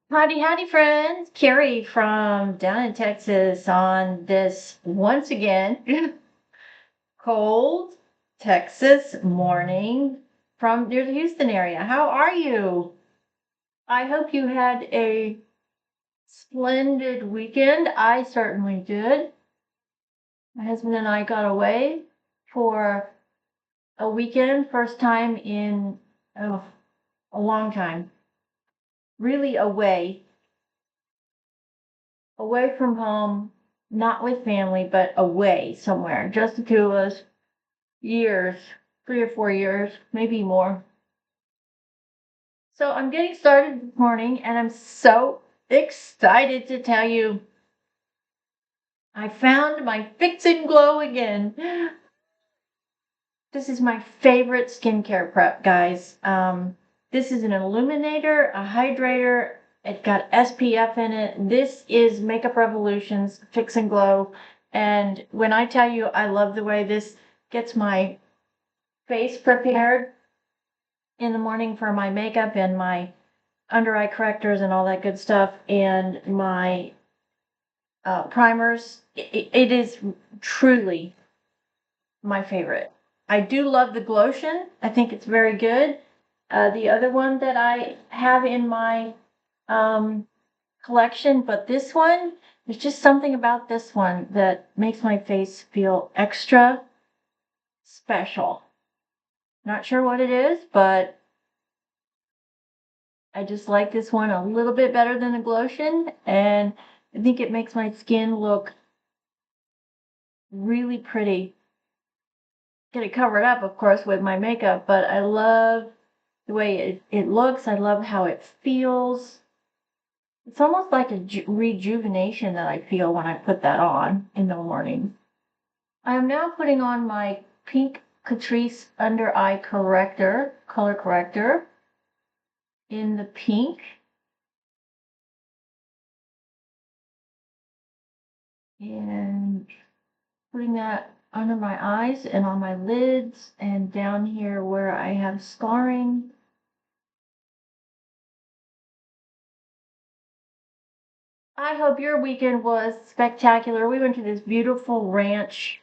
Howdy, howdy, friends. Carrie from down in Texas on this once again cold Texas morning from near the Houston area. How are you? I hope you had a splendid weekend. I certainly did. My husband and I got away for a weekend, first time in a long time. Really away from home, not with family, but away somewhere. Just the two of us. Years, 3 or 4 years, maybe more. So I'm getting started this morning and I'm so excited to tell you I found my Fix and Glow again. This is my favorite skincare prep, guys. This is an illuminator, a hydrator. It got SPF in it. This is Makeup Revolution's Fix and Glow. And when I tell you I love the way this gets my face prepared in the morning for my makeup and my under eye correctors and all that good stuff, and my primers, it is truly my favorite. I do love the Glotion. I think it's very good. The other one that I have in my collection, but this one, there's just something about this one that makes my face feel extra special. Not sure what it is, but I just like this one a little bit better than the Glotion, and I think it makes my skin look really pretty. Get it covered up, of course, with my makeup, but I love the way it looks. I love how it feels. It's almost like a rejuvenation that I feel when I put that on in the morning. I am now putting on my pink Catrice under eye corrector, color corrector, in the pink. And putting that under my eyes and on my lids and down here where I have scarring. I hope your weekend was spectacular. We went to this beautiful ranch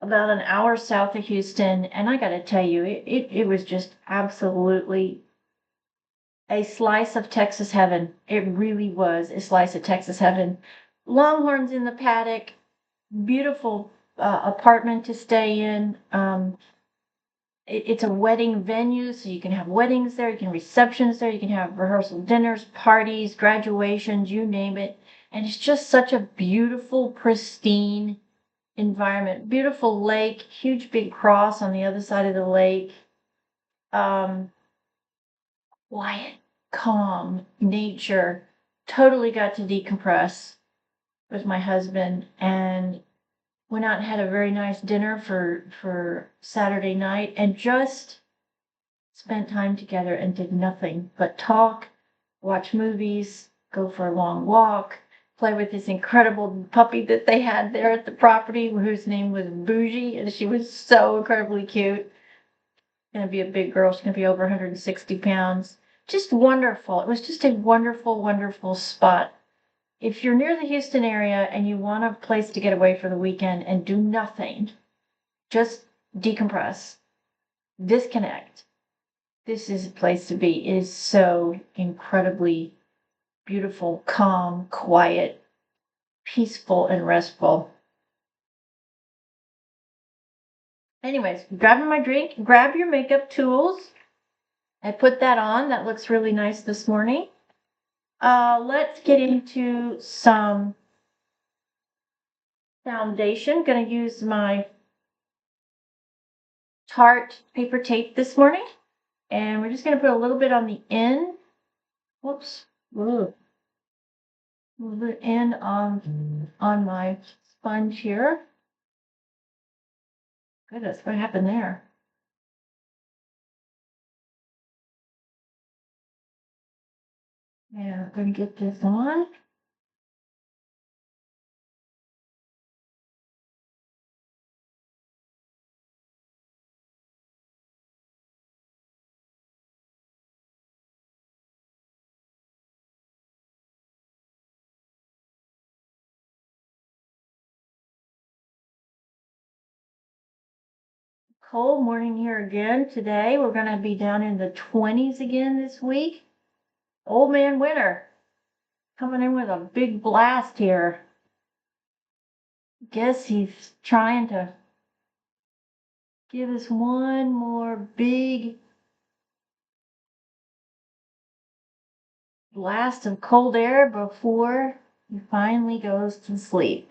about an hour south of Houston, and I got to tell you, it was just absolutely a slice of Texas heaven. It really was a slice of Texas heaven. Longhorns in the paddock, beautiful apartment to stay in. It's a wedding venue, so you can have weddings there, you can have receptions there, you can have rehearsal dinners, parties, graduations, you name it. And it's just such a beautiful, pristine environment. Beautiful lake, huge big cross on the other side of the lake. Um, Quiet, calm nature. Totally got to decompress with my husband and went out and had a very nice dinner for Saturday night and just spent time together and did nothing but talk, watch movies, go for a long walk, play with this incredible puppy that they had there at the property whose name was Bougie, and she was so incredibly cute. Gonna be a big girl. She's gonna be over 160 pounds. Just wonderful. It was just a wonderful, wonderful spot. If you're near the Houston area and you want a place to get away for the weekend and do nothing, just decompress, disconnect, this is a place to be. It is so incredibly beautiful, calm, quiet, peaceful, and restful. Anyways, grabbing my drink, grab your makeup tools. I put that on. That looks really nice this morning. Let's get into some foundation. Gonna use my Tarte Paper Tape this morning. And we're just gonna put a little bit on the end. Whoops. Ooh. A little bit in on my sponge here. Goodness, what happened there? Yeah, I'm gonna get this on. Cold morning here again. Today we're going to be down in the 20s again this week. Old man winter coming in with a big blast here. Guess he's trying to give us one more big blast of cold air before he finally goes to sleep.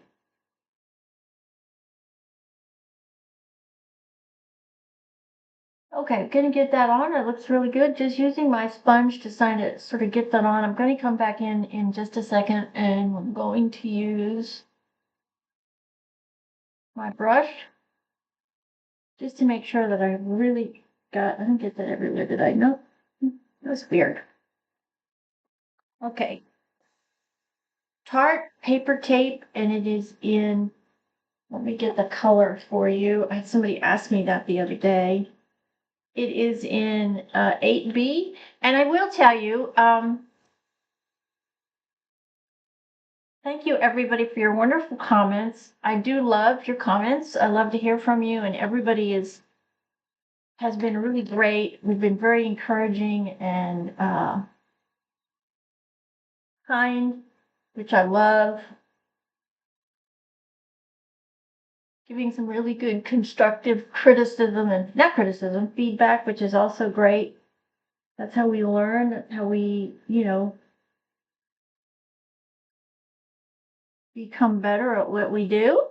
Okay, I'm going to get that on. It looks really good. Just using my sponge to sort of get that on. I'm going to come back in just a second, and I'm going to use my brush just to make sure that I really I didn't get that everywhere, did I? Nope. That was weird. Okay. Tarte Paper Tape, and it is in, let me get the color for you. I had somebody ask me that the other day. It is in 8B, and I will tell you, thank you everybody for your wonderful comments. I do love your comments. I love to hear from you, and everybody has been really great. We've been very encouraging and kind, which I love. Giving some really good constructive criticism and not criticism, feedback, which is also great. That's how we learn. That's how we, become better at what we do.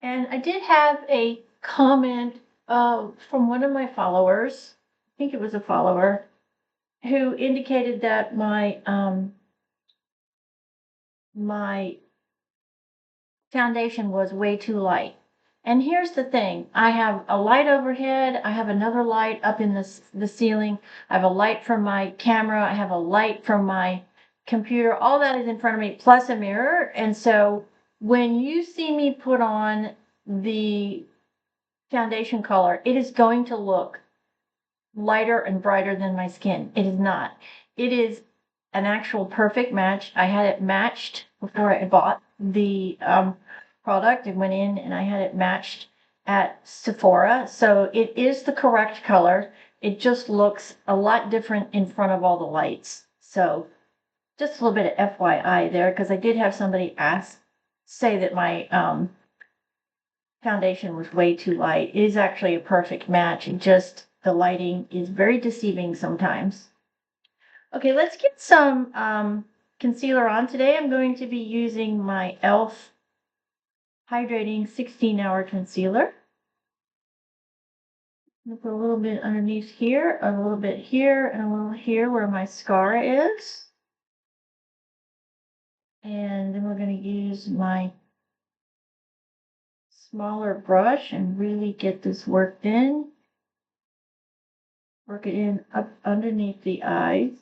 And I did have a comment from one of my followers. I think it was a follower who indicated that my foundation was way too light. And here's the thing. I have a light overhead. I have another light up in the ceiling. I have a light from my camera. I have a light from my computer. All that is in front of me, plus a mirror. And so when you see me put on the foundation color, it is going to look lighter and brighter than my skin. It is not. It is an actual perfect match. I had it matched before I bought the product and went in and I had it matched at Sephora. So it is the correct color. It just looks a lot different in front of all the lights. So just a little bit of FYI there, because I did have somebody say that my foundation was way too light. It is actually a perfect match. It just, the lighting is very deceiving sometimes. Okay, let's get some concealer on. Today I'm going to be using my e.l.f. Hydrating 16-Hour Concealer. I'll put a little bit underneath here, a little bit here, and a little here where my mascara is. And then we're going to use my smaller brush and really get this worked in. Work it in up underneath the eyes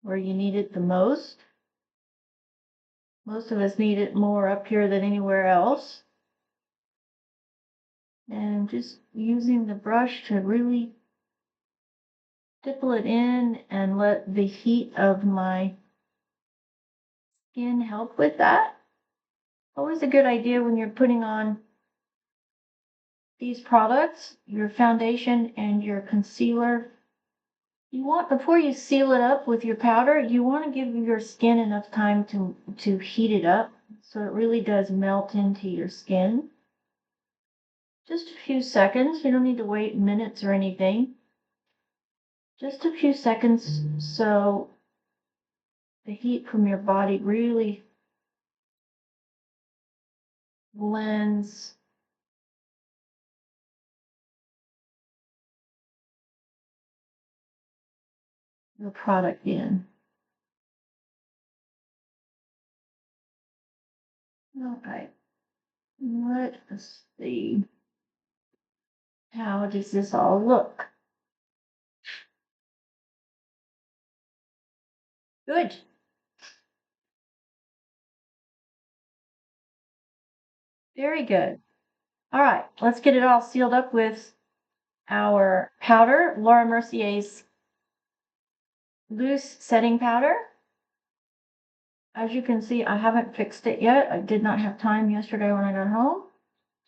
where you need it the most. Most of us need it more up here than anywhere else. And just using the brush to really stipple it in and let the heat of my skin help with that. Always a good idea when you're putting on these products, your foundation and your concealer. You want, before you seal it up with your powder, you want to give your skin enough time to heat it up so it really does melt into your skin. Just a few seconds. You don't need to wait minutes or anything. Just a few seconds so the heat from your body really blends the product in. Okay, let us see. How does this all look? Good. Very good. All right, let's get it all sealed up with our powder, Laura Mercier's loose setting powder. As you can see, I haven't fixed it yet. I did not have time yesterday when I got home.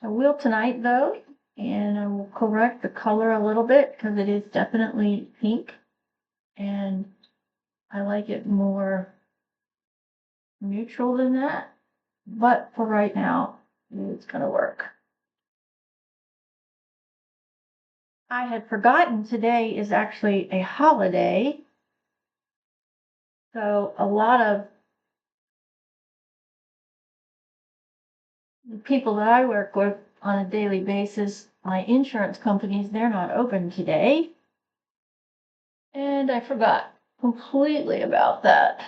I will tonight though, and I will correct the color a little bit because it is definitely pink, and I like it more neutral than that. But for right now, it's gonna work. I had forgotten today is actually a holiday. So a lot of the people that I work with on a daily basis, my insurance companies, they're not open today. And I forgot completely about that.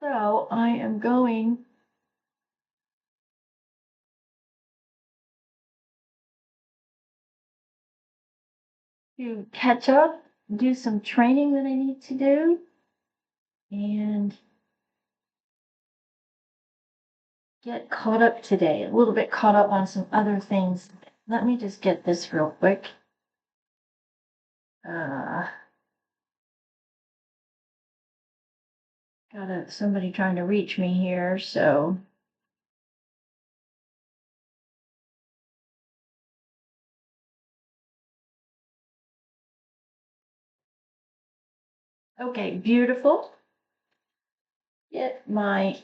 So I am going to catch up, do some training that I need to do, and get caught up today, a little bit caught up on some other things. Let me just get this real quick. Got somebody trying to reach me here, so. Okay, beautiful. Get my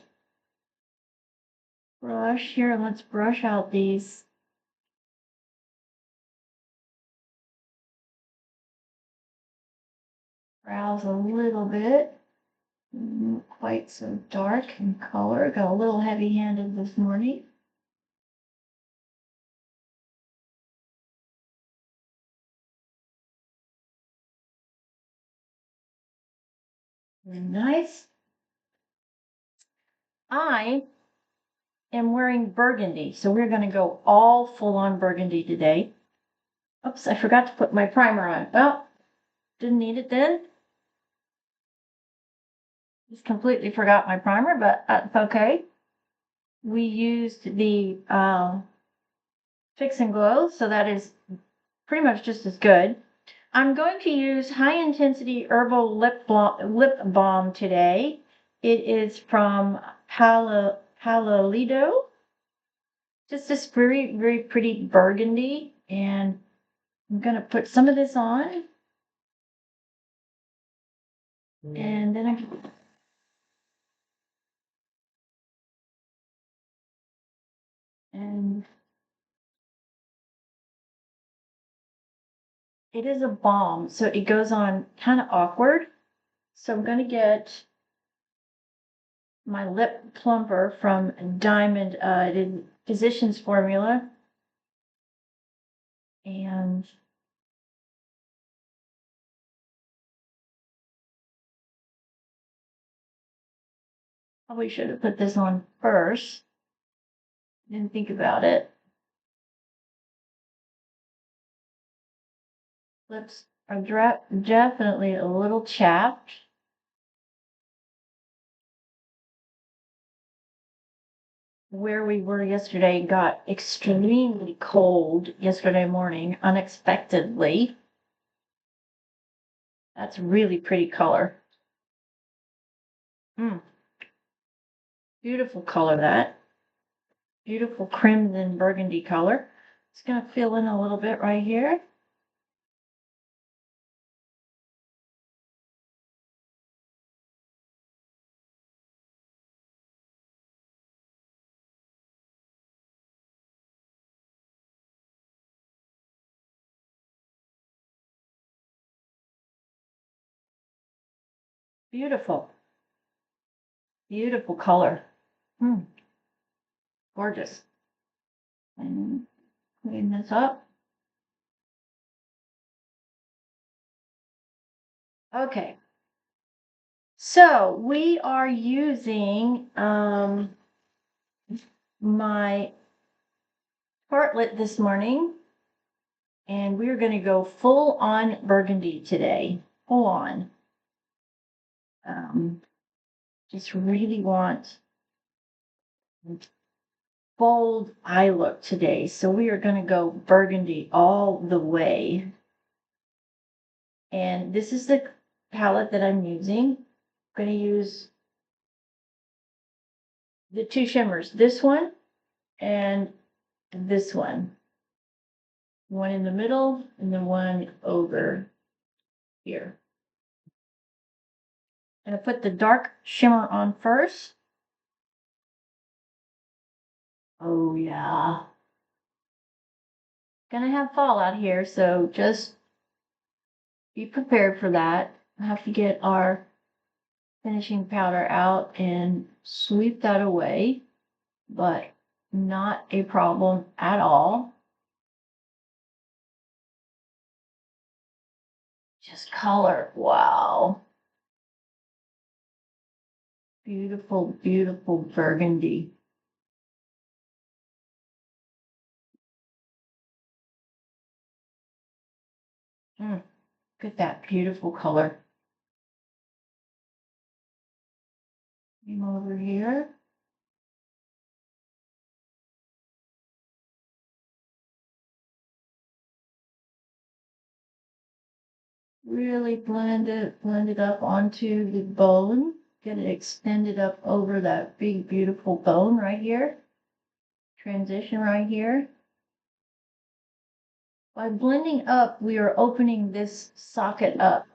brush here, and let's brush out these brows a little bit. Not quite so dark in color. Got a little heavy-handed this morning. Very nice. I am wearing burgundy, so we're going to go all full-on burgundy today. Oops, I forgot to put my primer on. Well, didn't need it then. Just completely forgot my primer, but that's okay. We used the Fix and Glow, so that is pretty much just as good. I'm going to use High Intensity Herbal Lip Balm today. It is from Palalido. Just this very, very pretty burgundy. And I'm going to put some of this on. And then and it is a balm, so it goes on kind of awkward. So I'm going to get my lip plumper from Diamond, it is Physicians Formula. And probably should have put this on first. Didn't think about it. Lips are definitely a little chapped. Where we were yesterday got extremely cold yesterday morning, unexpectedly. That's really pretty color. Beautiful color, that. Beautiful crimson burgundy color. It's going to fill in a little bit right here. Beautiful. Beautiful color. Gorgeous. And clean this up. Okay. So we are using my Tartelette this morning, and we're going to go full on burgundy today. Full on. Just really want bold eye look today, so we are going to go burgundy all the way. And this is the palette that I'm using. I'm going to use the two shimmers, this one and this one. One in the middle and the one over here. I'm gonna put the dark shimmer on first. Oh yeah. Gonna have fallout here, so just be prepared for that. I have to get our finishing powder out and sweep that away, but not a problem at all. Just color, wow. Beautiful, beautiful burgundy. Look at that beautiful color. Come over here. Really blend it up onto the bone. Get it extended up over that big, beautiful bone right here. Transition right here. By blending up, we are opening this socket up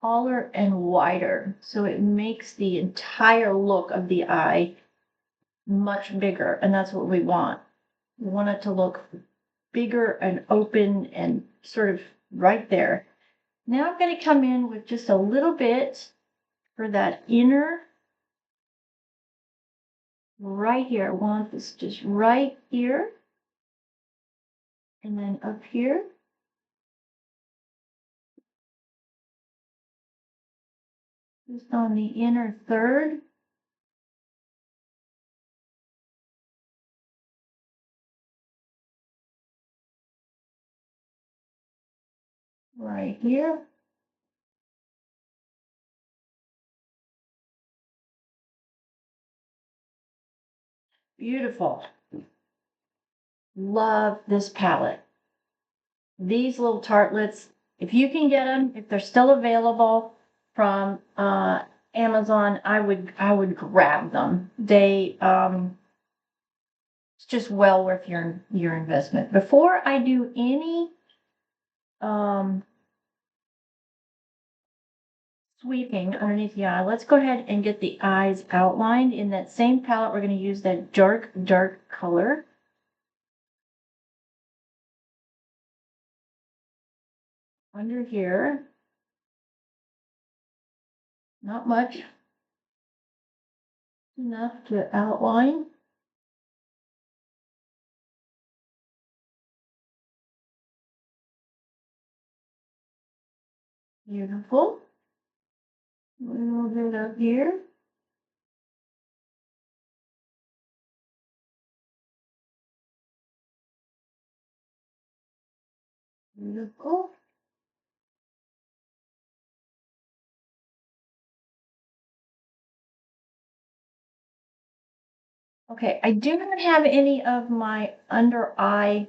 taller and wider, so it makes the entire look of the eye much bigger, and that's what we want. We want it to look bigger and open and sort of right there. Now I'm going to come in with just a little bit for that inner right here. I want this just right here and then up here. Just on the inner third. Right here. Beautiful. Love this palette. These little tartlets, if you can get them, if they're still available from Amazon, I would grab them. They it's just well worth your investment. Before I do any sweeping underneath the eye, let's go ahead and get the eyes outlined. In that same palette, we're going to use that dark color. Under here. Not much. Enough to outline. Beautiful. A little bit up here. Beautiful. Okay, I do not have any of my under eye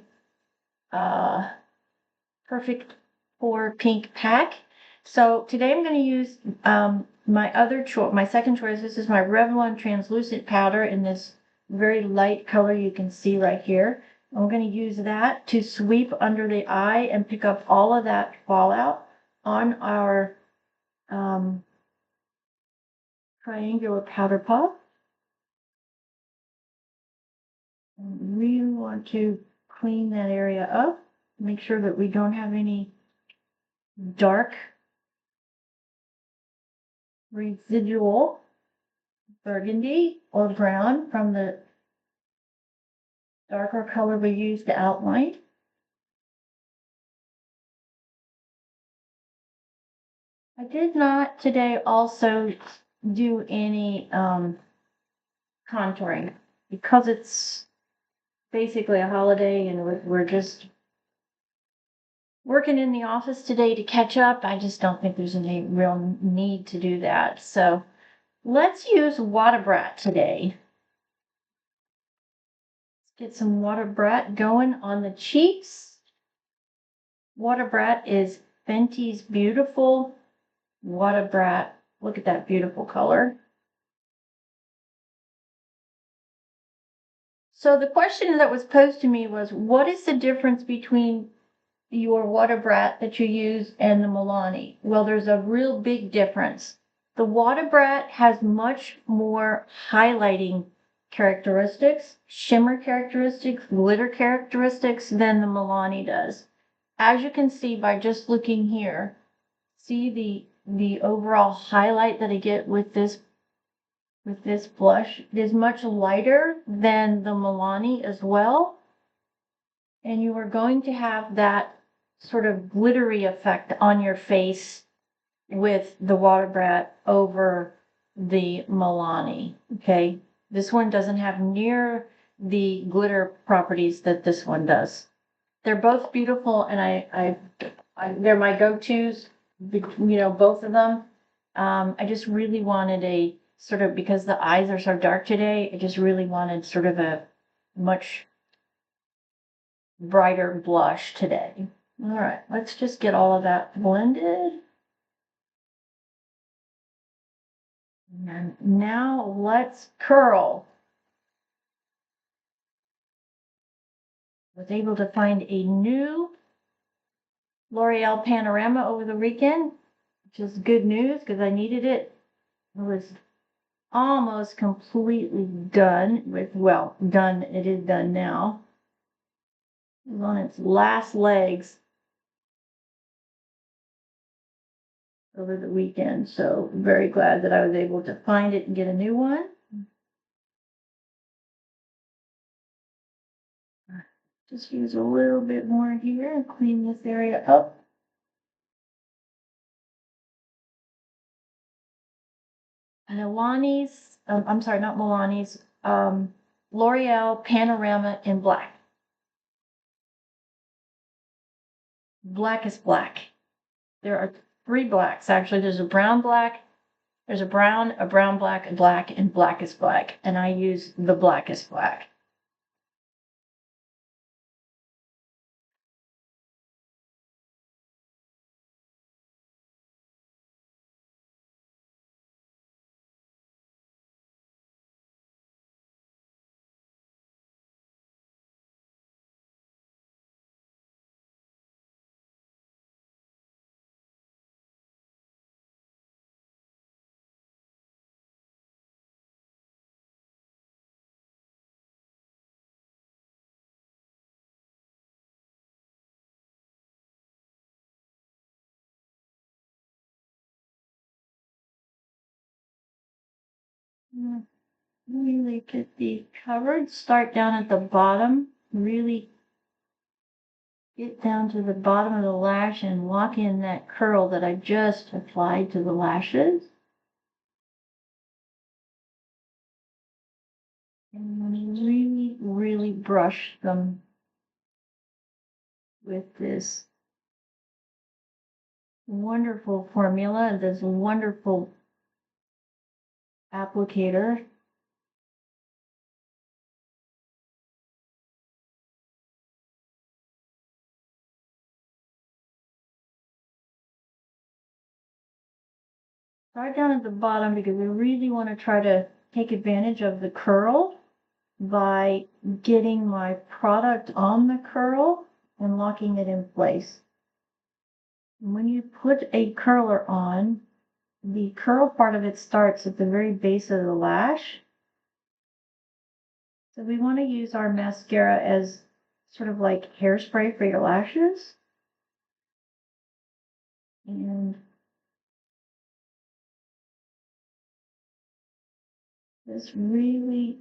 perfect for pink pack. So today I'm going to use my second choice. This is my Revlon translucent powder in this very light color you can see right here. I'm going to use that to sweep under the eye and pick up all of that fallout on our triangular powder puff. I really want to clean that area up. Make sure that we don't have any dark residual burgundy or brown from the darker color we used to outline. I did not today also do any contouring because it's basically a holiday and we're just working in the office today to catch up. I just don't think there's any real need to do that. So let's use Water Brat today. Let's get some Water Brat going on the cheeks. Water Brat is Fenty's beautiful Water Brat. Look at that beautiful color. So the question that was posed to me was, what is the difference between your water brat that you use and the Milani? Well, there's a real big difference. The water brat has much more highlighting characteristics, shimmer characteristics, glitter characteristics than the Milani does. As you can see by just looking here, see the overall highlight that I get with this blush. It is much lighter than the Milani as well. And you are going to have that sort of glittery effect on your face with the water brat over the Milani. Okay, this one doesn't have near the glitter properties that this one does. They're both beautiful, and they're my go-tos. You know, both of them. I just really wanted a sort of, because the eyes are so dark today, I just really wanted sort of a much brighter blush today. All right, let's just get all of that blended. And now let's curl. I was able to find a new L'Oreal Panorama over the weekend, which is good news because I needed it. It was almost completely done with, well, done, it is done now. It was on its last legs over the weekend, so I'm very glad that I was able to find it and get a new one. Just use a little bit more here and clean this area up. And Alani's, I'm sorry, not Milani's, L'Oreal Panorama in black. Black is black. There are 3 blacks, actually. There's a brown black, there's a brown black, a black, and black is black. And I use the blackest black. Really get the covered. Start down at the bottom. Really get down to the bottom of the lash and lock in that curl that I just applied to the lashes. And really, really brush them with this wonderful formula, this wonderful applicator. Start down at the bottom because I really want to try to take advantage of the curl by getting my product on the curl and locking it in place. When you put a curler on, the curl part of it starts at the very base of the lash. So we want to use our mascara as sort of like hairspray for your lashes. And just really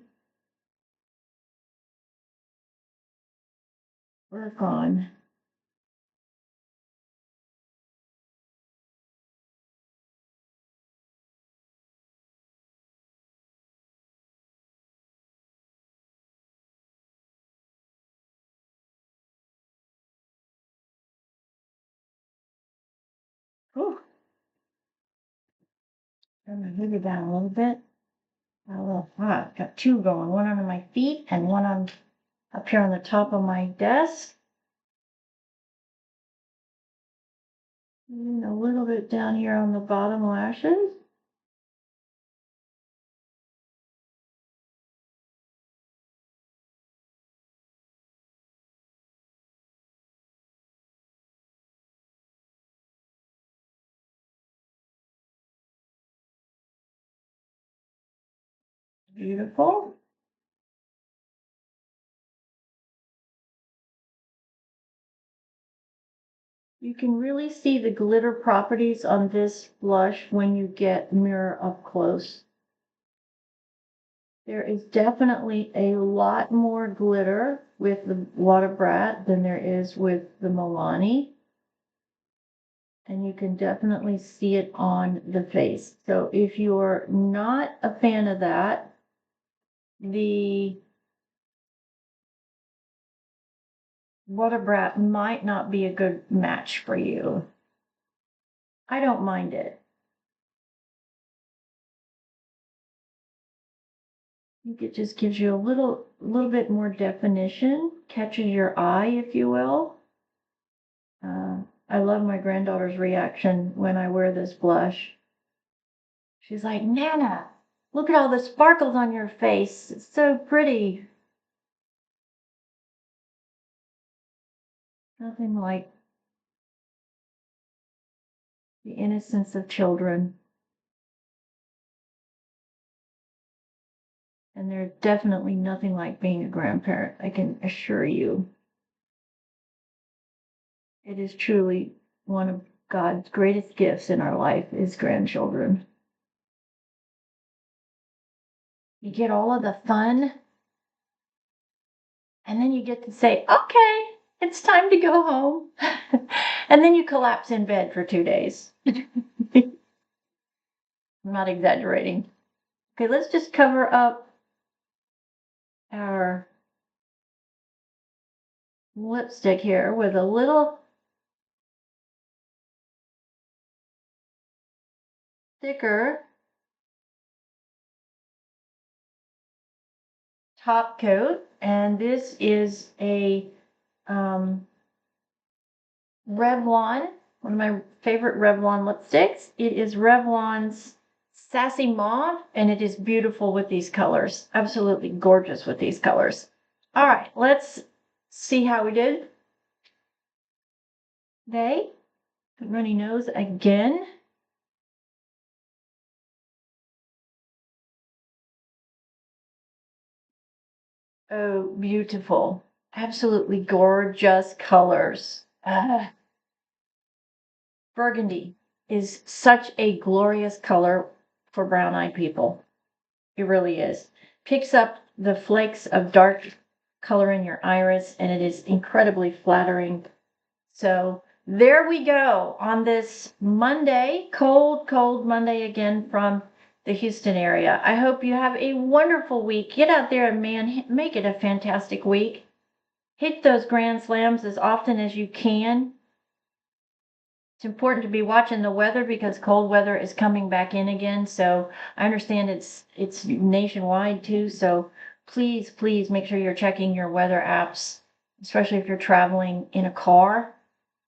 work on. Whew. Turn my hoodie down a little bit. A little hot. Got 2 going, one under my feet and one on up here on the top of my desk. And a little bit down here on the bottom lashes. Beautiful. You can really see the glitter properties on this blush when you get mirror up close. There is definitely a lot more glitter with the Water Brat than there is with the Milani. And you can definitely see it on the face. So if you're not a fan of that, the Water Brat might not be a good match for you. I don't mind it. I think it just gives you a little bit more definition, catches your eye, if you will. I love my granddaughter's reaction when I wear this blush. She's like, Nana, look at all the sparkles on your face. It's so pretty. Nothing like the innocence of children. And there's definitely nothing like being a grandparent, I can assure you. It is truly one of God's greatest gifts in our life is grandchildren. You get all of the fun, and then you get to say, okay, it's time to go home. And then you collapse in bed for 2 days. I'm not exaggerating. Okay, let's just cover up our lipstick here with a little thicker top coat, and this is a Revlon, one of my favorite Revlon lipsticks. It is Revlon's Sassy Mauve, and it is beautiful with these colors. Absolutely gorgeous with these colors. All right, let's see how we did. Runny nose again. Oh, beautiful. Absolutely gorgeous colors. Burgundy is such a glorious color for brown-eyed people. It really is. Picks up the flakes of dark color in your iris, and it is incredibly flattering. So there we go on this Monday, cold Monday again from the Houston area. I hope you have a wonderful week. Get out there and, man, make it a fantastic week. Hit those grand slams as often as you can. It's important to be watching the weather because cold weather is coming back in again. So I understand it's nationwide too. So please make sure you're checking your weather apps, especially if you're traveling in a car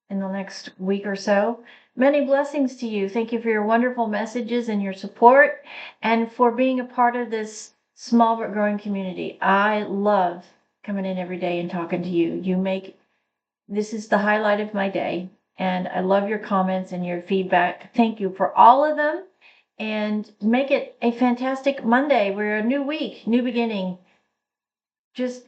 in the next week or so. Many blessings to you. Thank you for your wonderful messages and your support and for being a part of this small but growing community. I love coming in every day and talking to you. This is the highlight of my day. And I love your comments and your feedback. Thank you for all of them. And make it a fantastic Monday. We're a new week, new beginning. Just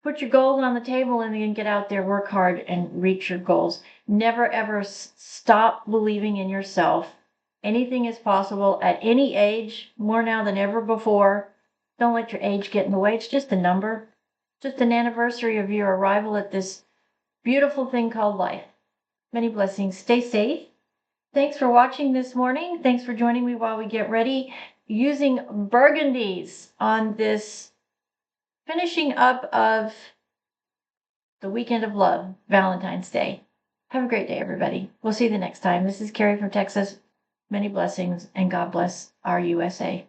put your goals on the table and then get out there, work hard, and reach your goals. Never, ever stop believing in yourself. Anything is possible at any age, more now than ever before. Don't let your age get in the way. It's just a number, just an anniversary of your arrival at this beautiful thing called life. Many blessings. Stay safe. Thanks for watching this morning. Thanks for joining me while we get ready using burgundies on this finishing up of the weekend of love, Valentine's Day. Have a great day, everybody. We'll see you the next time. This is Carrie from Texas. Many blessings and God bless our USA.